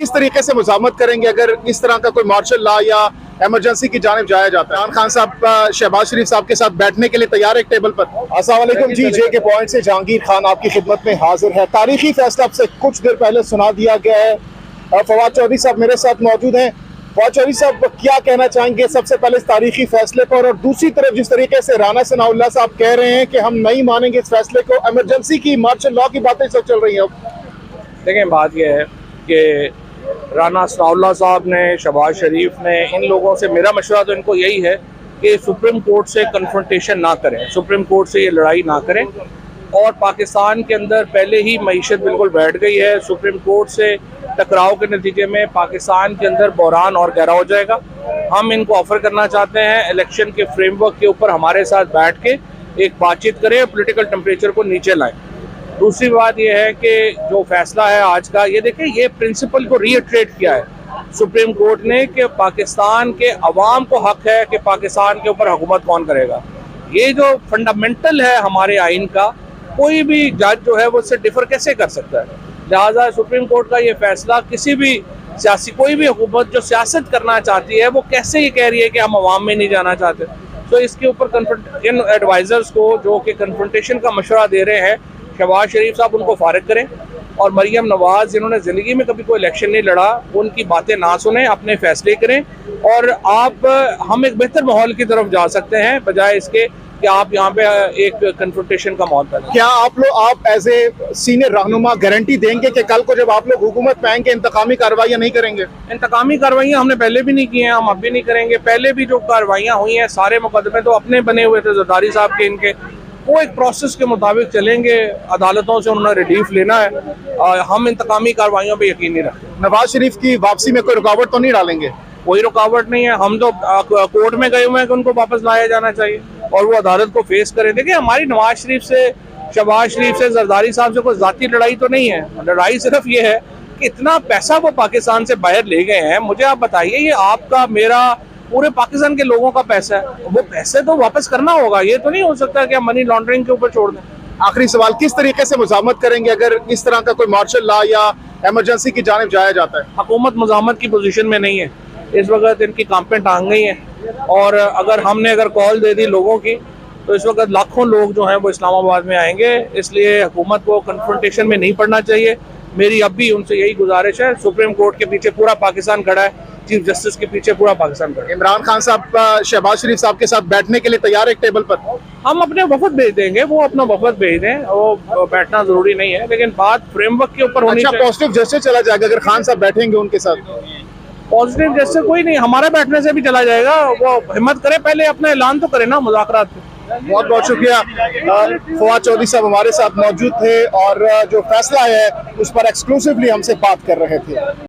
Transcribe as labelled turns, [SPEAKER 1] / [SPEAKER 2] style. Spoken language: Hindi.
[SPEAKER 1] किस तरीके से मुज़ामत करेंगे अगर इस तरह का कोई मार्शल लॉ या इमरजेंसी की जानिब जाया जाता है? इमरान खान साहब शहबाज शरीफ साहब के साथ बैठने के लिए तैयार एक टेबल पर। अस्सलाम वालेकुम जी, जे के पॉइंट से जहांगीर खान आपकी खिदमत में हाजिर है। तारीखी फैसला अब से कुछ देर पहले सुना दिया गया है। फवाद चौधरी साहब मेरे साथ मौजूद हैं। फवाद चौधरी साहब क्या कहना चाहेंगे सबसे पहले इस तारीखी फैसले पर, और दूसरी तरफ जिस तरीके से राना सनाउल्लाह साहब कह रहे हैं कि हम नहीं मानेंगे इस फैसले को, इमरजेंसी की मार्शल लॉ की बातें सब चल रही हैं।
[SPEAKER 2] देखें, बात यह है कि राना सनाउल्लाह साहब ने, शहबाज शरीफ ने, इन लोगों से मेरा मशवरा तो इनको यही है कि सुप्रीम कोर्ट से कन्फ्रंटेशन ना करें, सुप्रीम कोर्ट से ये लड़ाई ना करें। और पाकिस्तान के अंदर पहले ही मईशत बिल्कुल बैठ गई है। सुप्रीम कोर्ट से टकराव के नतीजे में पाकिस्तान के अंदर बहरान और गहरा हो जाएगा। हम इनको ऑफर करना चाहते हैं इलेक्शन के फ्रेमवर्क के ऊपर हमारे साथ बैठ के एक बातचीत करें, पॉलिटिकल टेम्परेचर को नीचे लाएं। दूसरी बात यह है कि जो फैसला है आज का, ये देखें, ये प्रिंसिपल को रीइटरेट किया है सुप्रीम कोर्ट ने कि पाकिस्तान के अवाम को हक है कि पाकिस्तान के ऊपर हुकूमत कौन करेगा। ये जो फंडामेंटल है हमारे आइन का, कोई भी जज जो है वो इससे डिफर कैसे कर सकता है। लिहाजा सुप्रीम कोर्ट का ये फैसला किसी भी सियासी, कोई भी हुकूमत जो सियासत करना चाहती है वो कैसे ये कह रही है कि हम अवाम में नहीं जाना चाहते। तो इसके ऊपर इन एडवाइजर्स को जो कि कन्फ्रंटेशन का मशवरा दे रहे हैं, शहबाज शरीफ साहब उनको फारिग करें, और मरियम नवाज जिन्होंने ज़िंदगी में कभी कोई इलेक्शन नहीं लड़ा, उनकी बातें ना सुने, अपने फैसले करें। और हम एक बेहतर माहौल की तरफ जा सकते हैं बजाय इसके कि आप यहाँ पे एक कन्फ्रंटेशन का माहौल पैदा।
[SPEAKER 1] क्या आप एज ए सीनियर रहनुमा गारंटी देंगे कि कल को जब आप लोग हुकूमत में आएंगे इंतकामी कार्रवाइयाँ नहीं करेंगे?
[SPEAKER 2] इंतकामी कार्रवाइयाँ हमने पहले भी नहीं की हैं, हम अब भी नहीं करेंगे। पहले भी जो कार्रवाइयाँ हुई हैं, सारे मुकदमे तो अपने बने हुए थे जरदारी साहब के, इनके, वो एक प्रोसेस के मुताबिक चलेंगे। अदालतों से उन्होंने रिलीफ लेना है। हम इंतकामी कार्रवाइयों पे यकीन नहीं रखते।
[SPEAKER 1] नवाज शरीफ की वापसी में कोई रुकावट तो नहीं डालेंगे?
[SPEAKER 2] कोई रुकावट नहीं है। हम तो कोर्ट में गए हुए हैं कि उनको वापस लाया जाना चाहिए और वो अदालत को फेस करें। देखिए, हमारी नवाज शरीफ से, शहबाज शरीफ से, जरदारी साहब से कोई जाती लड़ाई तो नहीं है। लड़ाई सिर्फ ये है कि इतना पैसा वो पाकिस्तान से बाहर ले गए हैं। मुझे आप बताइए, ये आपका, मेरा, पूरे पाकिस्तान के लोगों का पैसा है, वो पैसे तो वापस करना होगा। ये तो नहीं हो सकता कि हम मनी लॉन्ड्रिंग के ऊपर छोड़ दें।
[SPEAKER 1] आखिरी सवाल, किस तरीके से मुज़ामत करेंगे अगर इस तरह का कोई मार्शल लॉ या इमरजेंसी की जानिब जाया जाता है?
[SPEAKER 2] हुकूमत मुज़ामत की पोजीशन में नहीं है इस वक्त, इनकी कांपें टांग गई हैं। और अगर कॉल दे दी लोगों की, तो इस वक्त लाखों लोग जो हैं वो इस्लामाबाद में आएंगे। इसलिए हुकूमत को कन्फ्रंटेशन में नहीं पड़ना चाहिए। मेरी अब भी उनसे यही गुजारिश है। सुप्रीम कोर्ट के पीछे पूरा पाकिस्तान खड़ा है, चीफ जस्टिस के पीछे पूरा पाकिस्तान खड़ा है।
[SPEAKER 1] इमरान खान साहब शहबाज शरीफ साहब के साथ बैठने के लिए तैयार एक टेबल पर?
[SPEAKER 2] हम अपने वफद भेज देंगे, वो अपना वफद भेज दें, वो बैठना जरूरी नहीं है, लेकिन बात फ्रेमवर्क के ऊपर होनी चाहिए।
[SPEAKER 1] पॉजिटिव जस्टिस चला जाएगा अगर खान साहब बैठेंगे उनके साथ?
[SPEAKER 2] पॉजिटिव जैसे कोई नहीं, हमारा बैठने से भी चला जाएगा। वो हिम्मत करे, पहले अपना ऐलान तो करे ना मुज़ाकरात पे।
[SPEAKER 1] बहुत बहुत शुक्रिया। फवाद चौधरी साहब हमारे साथ मौजूद थे और जो फैसला है उस पर एक्सक्लूसिवली हमसे बात कर रहे थे।